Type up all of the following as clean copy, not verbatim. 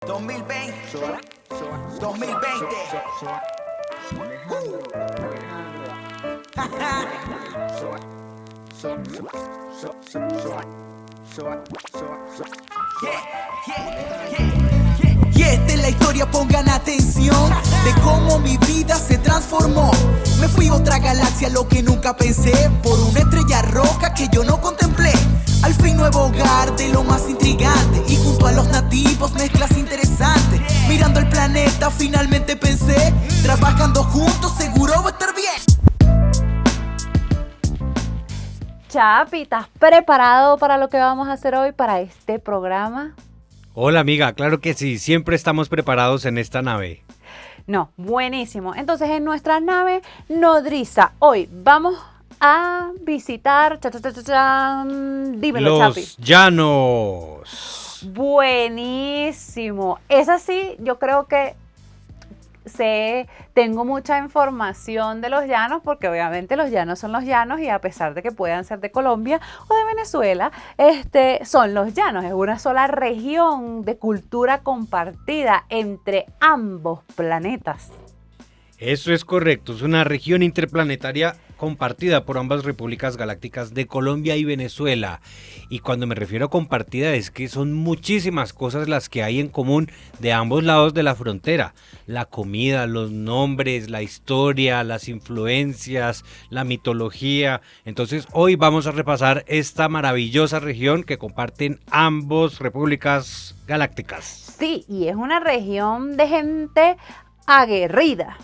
2020, 2020. Y esta es la historia, pongan atención, de cómo mi vida se transformó. Me fui a otra galaxia, lo que nunca pensé, por una estrella roja que yo no contemplé. Al fin nuevo hogar de lo más intrigante, y junto a los nativos mezclas interesantes. Mirando el planeta finalmente pensé, trabajando juntos seguro va a estar bien. Chapi, ¿estás preparado para lo que vamos a hacer hoy, para este programa? Hola amiga, claro que sí, siempre estamos preparados en esta nave. No, buenísimo. Entonces en nuestra nave nodriza, hoy vamos a visitar, dímelo, Chapi. Los llanos. Buenísimo. Es así, yo creo que tengo mucha información de los llanos, porque obviamente los llanos son los llanos, y a pesar de que puedan ser de Colombia o de Venezuela, son los llanos. Es una sola región de cultura compartida entre ambos planetas. Eso es correcto, es una región interplanetaria compartida por ambas repúblicas galácticas de Colombia y Venezuela. Y cuando me refiero a compartida es que son muchísimas cosas las que hay en común de ambos lados de la frontera. La comida, los nombres, la historia, las influencias, la mitología. Entonces hoy vamos a repasar esta maravillosa región que comparten ambas repúblicas galácticas. Sí, y es una región de gente aguerrida.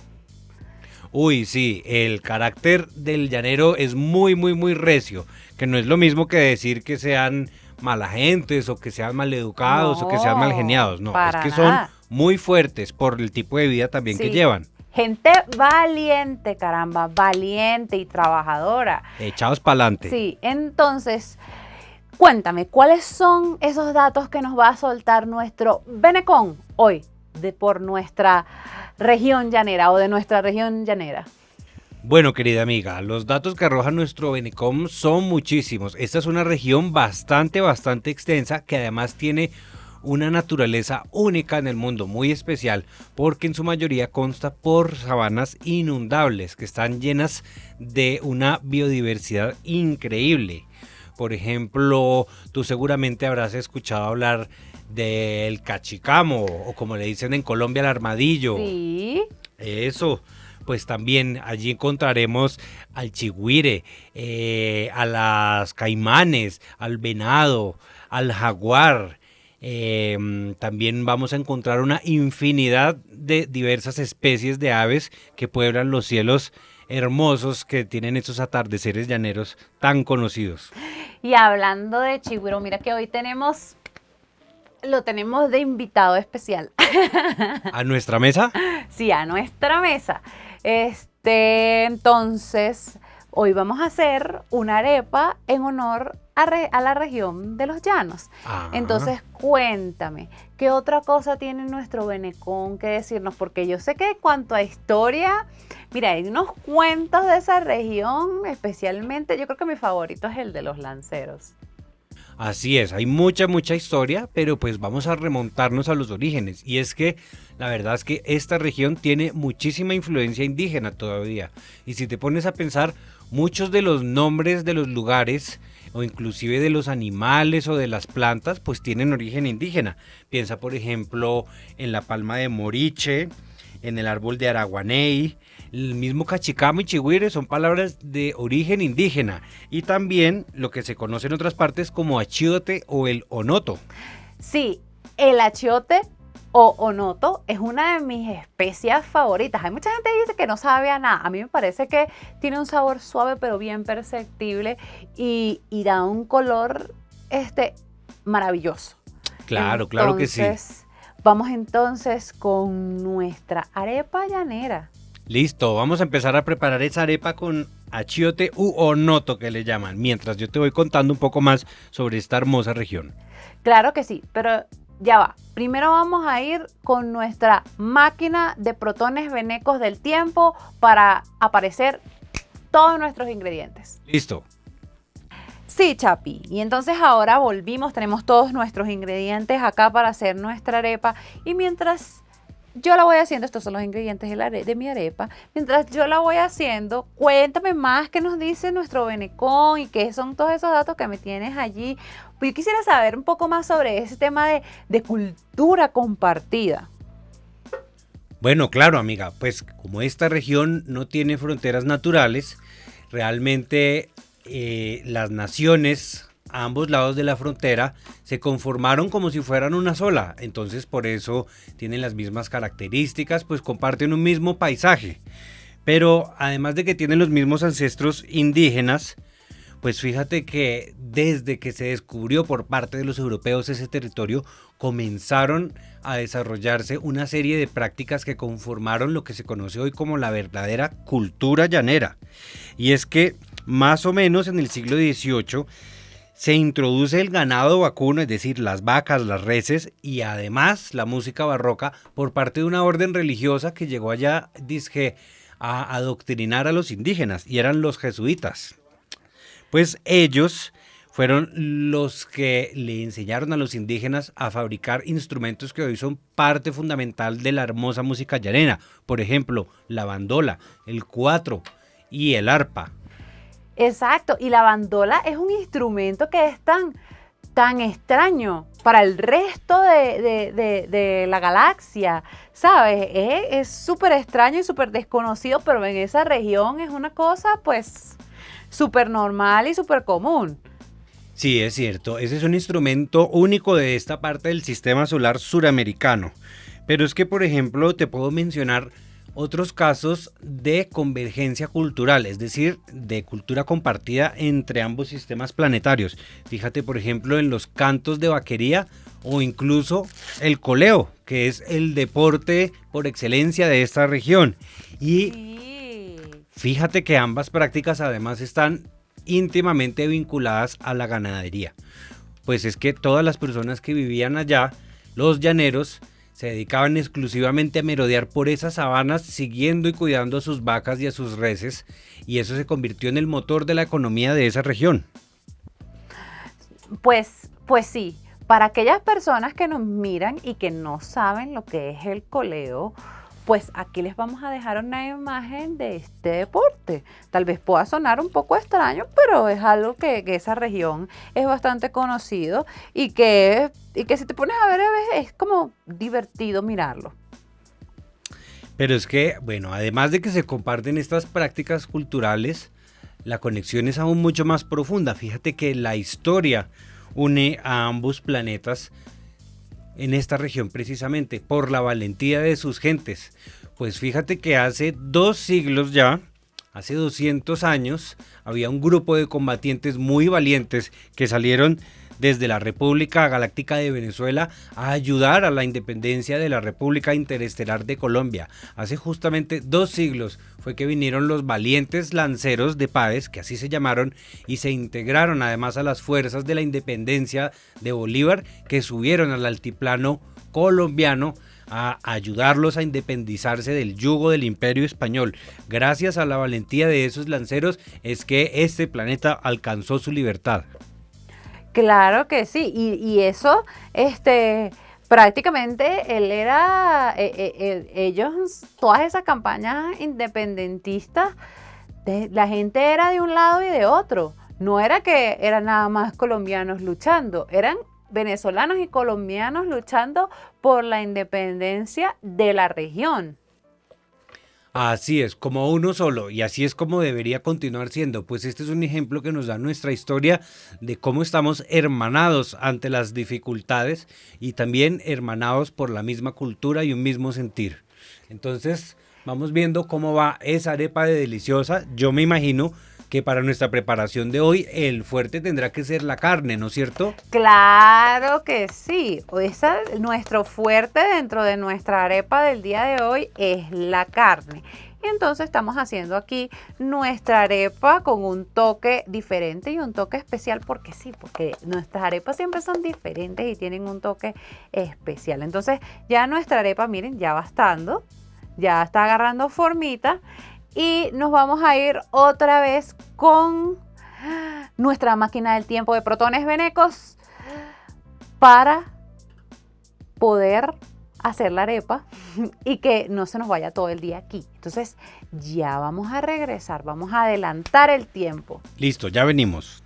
Uy, sí, el carácter del llanero es muy recio, que no es lo mismo que decir que sean mala gentes o que sean maleducados o que sean mal geniados, no, es que son muy fuertes por el tipo de vida también que llevan. Gente valiente, caramba, valiente y trabajadora. Echados para adelante. Sí, entonces, cuéntame, ¿cuáles son esos datos que nos va a soltar nuestro Benecón hoy por nuestra región llanera o de nuestra región llanera? Bueno, querida amiga, los datos que arroja nuestro Benecom son muchísimos. Esta es una región bastante extensa, que además tiene una naturaleza única en el mundo, muy especial, porque en su mayoría consta por sabanas inundables que están llenas de una biodiversidad increíble. Por ejemplo, tú seguramente habrás escuchado hablar del cachicamo, o como le dicen en Colombia, el armadillo. Sí. Eso, pues también allí encontraremos al chigüire, a las caimanes, al venado, al jaguar. También vamos a encontrar una infinidad de diversas especies de aves que pueblan los cielos hermosos que tienen esos atardeceres llaneros tan conocidos. Y hablando de chigüiro, mira que hoy lo tenemos de invitado especial. ¿A nuestra mesa? Sí, a nuestra mesa. Entonces, hoy vamos a hacer una arepa en honor a la región de los llanos. Entonces, cuéntame, ¿qué otra cosa tiene nuestro Benecón que decirnos? Porque yo sé que en cuanto a historia, mira, hay unos cuentos de esa región, especialmente, yo creo que mi favorito es el de los lanceros. Así es, hay mucha historia, pero pues vamos a remontarnos a los orígenes. Y es que la verdad es que esta región tiene muchísima influencia indígena todavía. Y si te pones a pensar, muchos de los nombres de los lugares, o inclusive de los animales o de las plantas, pues tienen origen indígena. Piensa, por ejemplo, en la palma de Moriche, en el árbol de Araguaney. El mismo cachicamo y chigüire son palabras de origen indígena, y también lo que se conoce en otras partes como achiote o el onoto. Sí, el achiote o onoto es una de mis especias favoritas. Hay mucha gente que dice que no sabe a nada. A mí me parece que tiene un sabor suave pero bien perceptible y da un color maravilloso. Claro que sí. Vamos entonces con nuestra arepa llanera. Listo, vamos a empezar a preparar esa arepa con achiote u onoto que le llaman, mientras yo te voy contando un poco más sobre esta hermosa región. Claro que sí, pero ya va. Primero vamos a ir con nuestra máquina de protones venecos del tiempo para aparecer todos nuestros ingredientes. Listo. Sí, Chapi. Y entonces ahora volvimos, tenemos todos nuestros ingredientes acá para hacer nuestra arepa. Y mientras yo la voy haciendo, estos son los ingredientes de mi arepa, mientras yo la voy haciendo, cuéntame más qué nos dice nuestro Benecón y qué son todos esos datos que me tienes allí. Pues yo quisiera saber un poco más sobre ese tema de cultura compartida. Bueno, claro, amiga, pues como esta región no tiene fronteras naturales, realmente las naciones a ambos lados de la frontera se conformaron como si fueran una sola, entonces por eso tienen las mismas características, pues comparten un mismo paisaje, pero además de que tienen los mismos ancestros indígenas, pues fíjate que desde que se descubrió por parte de los europeos ese territorio, comenzaron a desarrollarse una serie de prácticas que conformaron lo que se conoce hoy como la verdadera cultura llanera. Y es que más o menos en el siglo XVIII se introduce el ganado vacuno, es decir, las vacas, las reses, y además la música barroca por parte de una orden religiosa que llegó allá, dizque, a adoctrinar a los indígenas, y eran los jesuitas. Pues ellos fueron los que le enseñaron a los indígenas a fabricar instrumentos que hoy son parte fundamental de la hermosa música llanera. Por ejemplo, la bandola, el cuatro y el arpa. Exacto, y la bandola es un instrumento que es tan extraño para el resto de la galaxia, ¿sabes? Es súper extraño y súper desconocido, pero en esa región es una cosa, pues, súper normal y súper común. Sí, es cierto, ese es un instrumento único de esta parte del sistema solar suramericano. Pero es que, por ejemplo, te puedo mencionar otros casos de convergencia cultural, es decir, de cultura compartida entre ambos sistemas planetarios. Fíjate, por ejemplo, en los cantos de vaquería o incluso el coleo, que es el deporte por excelencia de esta región. Y fíjate que ambas prácticas además están íntimamente vinculadas a la ganadería. Pues es que todas las personas que vivían allá, los llaneros, se dedicaban exclusivamente a merodear por esas sabanas siguiendo y cuidando a sus vacas y a sus reses, y eso se convirtió en el motor de la economía de esa región. Pues sí, para aquellas personas que nos miran y que no saben lo que es el coleo, pues aquí les vamos a dejar una imagen de este deporte. Tal vez pueda sonar un poco extraño, pero es algo que esa región es bastante conocido y que si te pones a ver es como divertido mirarlo. Pero es que, bueno, además de que se comparten estas prácticas culturales, la conexión es aún mucho más profunda. Fíjate que la historia une a ambos planetas en esta región precisamente por la valentía de sus gentes. Pues fíjate que hace 2 siglos ya, hace 200 años, había un grupo de combatientes muy valientes que salieron desde la República Galáctica de Venezuela a ayudar a la independencia de la República Interestelar de Colombia. Hace justamente 2 siglos fue que vinieron los valientes lanceros de Páez, que así se llamaron, y se integraron además a las fuerzas de la independencia de Bolívar, que subieron al altiplano colombiano a ayudarlos a independizarse del yugo del Imperio Español. Gracias a la valentía de esos lanceros es que este planeta alcanzó su libertad. Claro que sí, y eso, prácticamente él era, ellos, todas esas campañas independentistas, la gente era de un lado y de otro. No era que eran nada más colombianos luchando, eran venezolanos y colombianos luchando por la independencia de la región. Así es, como uno solo, y así es como debería continuar siendo. Pues este es un ejemplo que nos da nuestra historia de cómo estamos hermanados ante las dificultades y también hermanados por la misma cultura y un mismo sentir. Entonces, vamos viendo cómo va esa arepa de deliciosa. Yo me imagino que para nuestra preparación de hoy el fuerte tendrá que ser la carne, ¿no es cierto? Claro que sí. Nuestro fuerte dentro de nuestra arepa del día de hoy es la carne. Y entonces estamos haciendo aquí nuestra arepa con un toque diferente y un toque especial, porque sí, porque nuestras arepas siempre son diferentes y tienen un toque especial. Entonces ya nuestra arepa, miren, ya va estando, ya está agarrando formita. Y nos vamos a ir otra vez con nuestra máquina del tiempo de protones venecos para poder hacer la arepa y que no se nos vaya todo el día aquí. Entonces ya vamos a regresar, vamos a adelantar el tiempo. Listo, ya venimos.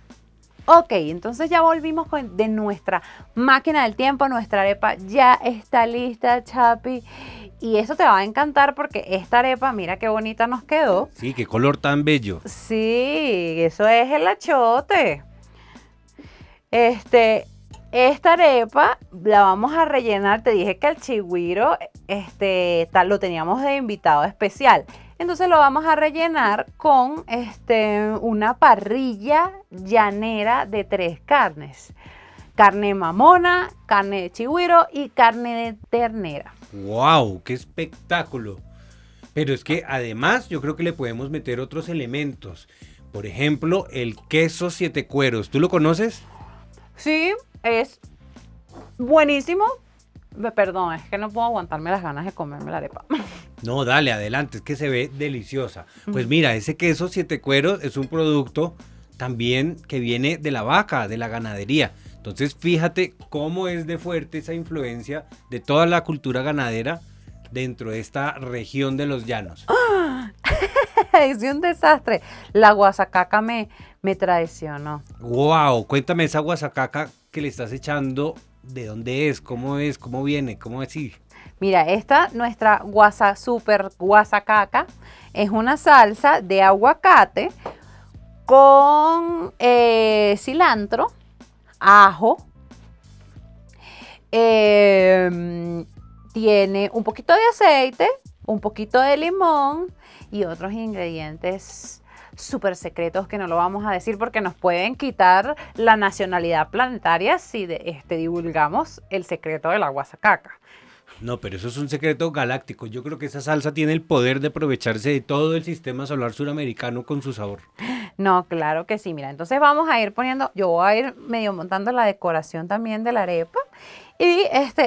Ok, entonces ya volvimos de nuestra máquina del tiempo, nuestra arepa ya está lista, Chapi. Y eso te va a encantar porque esta arepa, mira qué bonita nos quedó. Sí, qué color tan bello. Sí, eso es el achote. Esta arepa la vamos a rellenar. Te dije que el chigüiro lo teníamos de invitado especial. Entonces lo vamos a rellenar con una parrilla llanera de 3 carnes. Carne mamona, carne de chigüiro y carne de ternera. ¡Wow! ¡Qué espectáculo! Pero es que además yo creo que le podemos meter otros elementos. Por ejemplo, el queso 7 cueros. ¿Tú lo conoces? Sí, es buenísimo. Perdón, es que no puedo aguantarme las ganas de comerme la arepa. No, dale, adelante, es que se ve deliciosa. Pues mira, ese queso 7 cueros es un producto también que viene de la vaca, de la ganadería. Entonces fíjate cómo es de fuerte esa influencia de toda la cultura ganadera dentro de esta región de los llanos. Es un desastre. La guasacaca me traicionó. ¡Wow! Cuéntame esa guasacaca que le estás echando, ¿de dónde es? ¿Cómo viene? ¿Cómo es así? Mira, nuestra super guasacaca, es una salsa de aguacate con cilantro, ajo, tiene un poquito de aceite, un poquito de limón y otros ingredientes súper secretos que no lo vamos a decir porque nos pueden quitar la nacionalidad planetaria si divulgamos el secreto de la guasacaca. No, pero eso es un secreto galáctico. Yo creo que esa salsa tiene el poder de aprovecharse de todo el sistema solar suramericano con su sabor. No, claro que sí. Mira, entonces vamos a ir yo voy a ir medio montando la decoración también de la arepa. Y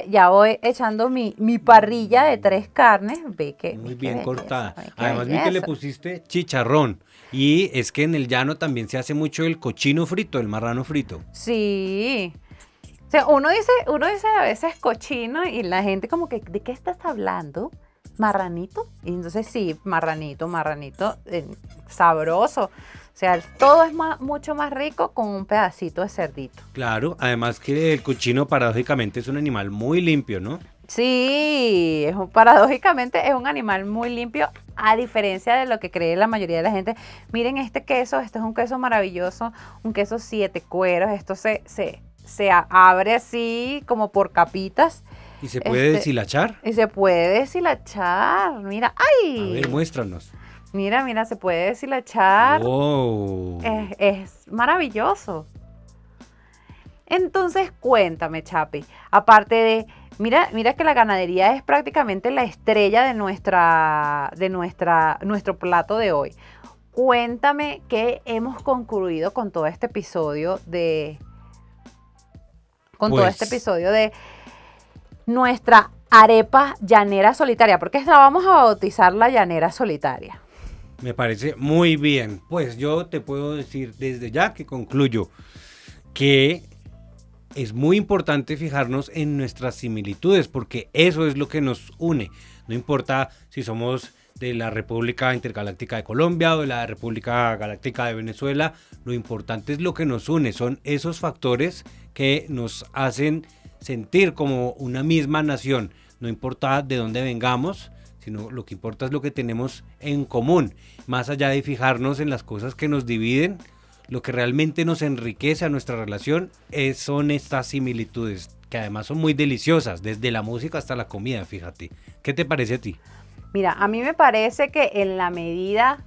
ya voy echando mi parrilla de 3 carnes. Muy bien cortada. Además vi que le pusiste chicharrón. Y es que en el llano también se hace mucho el cochino frito, el marrano frito. Sí. O sea, uno dice a veces cochino y la gente como que, ¿de qué estás hablando? ¿Marranito? Y entonces sí, marranito, sabroso. O sea, todo es mucho más rico con un pedacito de cerdito. Claro, además que el cochino paradójicamente es un animal muy limpio, ¿no? Sí, paradójicamente es un animal muy limpio, a diferencia de lo que cree la mayoría de la gente. Miren este queso, este es un queso maravilloso, un queso 7 cueros, esto se abre así como por capitas. ¿Y se puede deshilachar? Y se puede deshilachar, mira, ¡ay! A ver, muéstranos. Mira, se puede deshilachar. ¡Wow! Es maravilloso. Entonces, cuéntame, Chapi, aparte de, mira que la ganadería es prácticamente la estrella de nuestro plato de hoy. Cuéntame qué hemos concluido con todo este episodio de nuestra arepa llanera solitaria, porque la vamos a bautizar la llanera solitaria. Me parece muy bien. Pues yo te puedo decir desde ya que concluyo que es muy importante fijarnos en nuestras similitudes, porque eso es lo que nos une. No importa si somos de la República Intergaláctica de Colombia o de la República Galáctica de Venezuela, lo importante es lo que nos une, son esos factores que nos hacen sentir como una misma nación. No importa de dónde vengamos, sino lo que importa es lo que tenemos en común. Más allá de fijarnos en las cosas que nos dividen, lo que realmente nos enriquece a nuestra relación son estas similitudes, que además son muy deliciosas, desde la música hasta la comida, fíjate. ¿Qué te parece a ti? Mira, a mí me parece que en la medida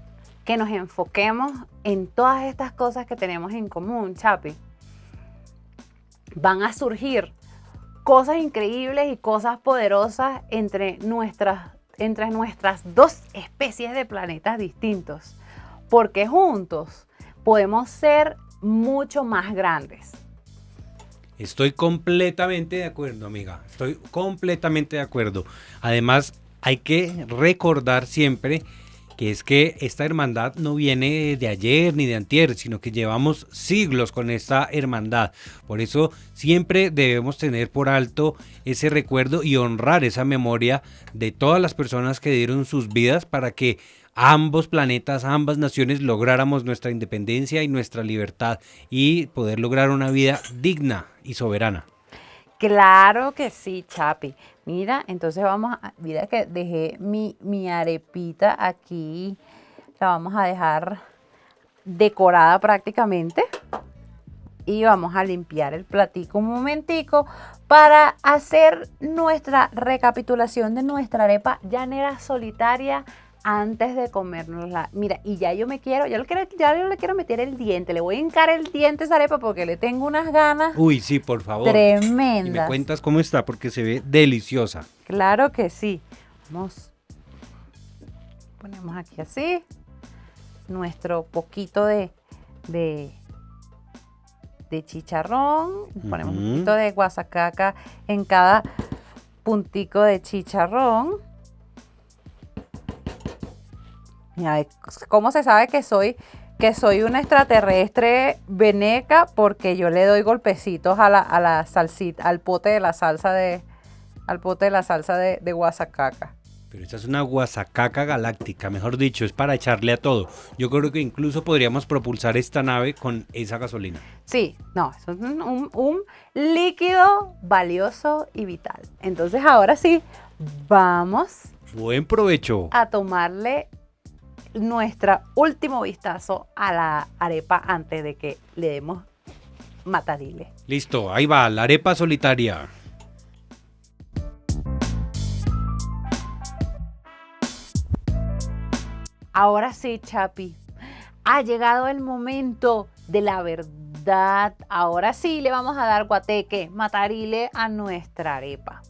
que nos enfoquemos en todas estas cosas que tenemos en común, Chapi, van a surgir cosas increíbles y cosas poderosas entre nuestras dos especies de planetas distintos, porque juntos podemos ser mucho más grandes. Estoy completamente de acuerdo, amiga. Estoy completamente de acuerdo. Además, hay que recordar siempre que es que esta hermandad no viene de ayer ni de antier, sino que llevamos siglos con esta hermandad. Por eso siempre debemos tener por alto ese recuerdo y honrar esa memoria de todas las personas que dieron sus vidas para que ambos planetas, ambas naciones lográramos nuestra independencia y nuestra libertad y poder lograr una vida digna y soberana. Claro que sí, Chapi. Mira, entonces mira que dejé mi arepita aquí, la vamos a dejar decorada prácticamente y vamos a limpiar el platico un momentico para hacer nuestra recapitulación de nuestra arepa llanera solitaria antes de comérnosla. Mira, y ya yo le quiero meter el diente, le voy a hincar el diente a esa arepa porque le tengo unas ganas. Uy, sí, por favor. Tremendas. Y me cuentas cómo está porque se ve deliciosa. Claro que sí. Ponemos aquí así nuestro poquito de chicharrón. Ponemos un poquito de guasacaca en cada puntico de chicharrón. Mira, ¿cómo se sabe que soy una extraterrestre veneca? Porque yo le doy golpecitos a la salsita, al pote de la salsa de guasacaca. Pero esta es una guasacaca galáctica, mejor dicho, es para echarle a todo. Yo creo que incluso podríamos propulsar esta nave con esa gasolina. Sí, no, eso es un líquido valioso y vital. Entonces ahora sí, vamos. Buen provecho. A tomarle nuestro último vistazo a la arepa antes de que le demos matarile. Listo, ahí va, la arepa solitaria. Ahora sí, Chapi, ha llegado el momento de la verdad. Ahora sí le vamos a dar guateque, matarile a nuestra arepa.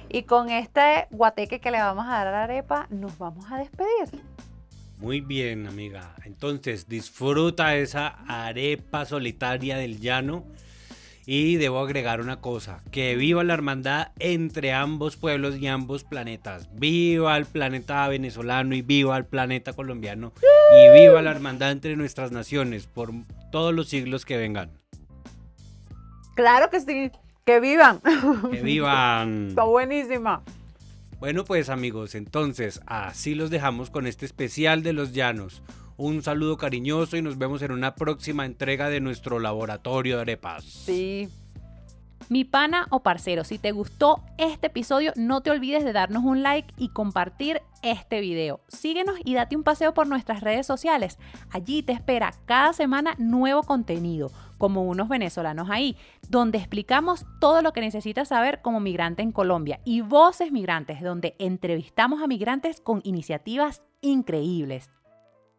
Y con este guateque que le vamos a dar a la arepa, nos vamos a despedir. Muy bien, amiga. Entonces, disfruta esa arepa solitaria del llano. Y debo agregar una cosa, que viva la hermandad entre ambos pueblos y ambos planetas. Viva el planeta venezolano y viva el planeta colombiano. Y viva la hermandad entre nuestras naciones por todos los siglos que vengan. Claro que sí, que vivan. Que vivan. Está buenísima. Bueno, pues amigos, entonces así los dejamos con este especial de los llanos. Un saludo cariñoso y nos vemos en una próxima entrega de nuestro laboratorio de arepas. Sí. Mi pana o parcero, si te gustó este episodio, no te olvides de darnos un like y compartir este video. Síguenos y date un paseo por nuestras redes sociales. Allí te espera cada semana nuevo contenido, como unos venezolanos ahí, donde explicamos todo lo que necesitas saber como migrante en Colombia, y Voces Migrantes, donde entrevistamos a migrantes con iniciativas increíbles.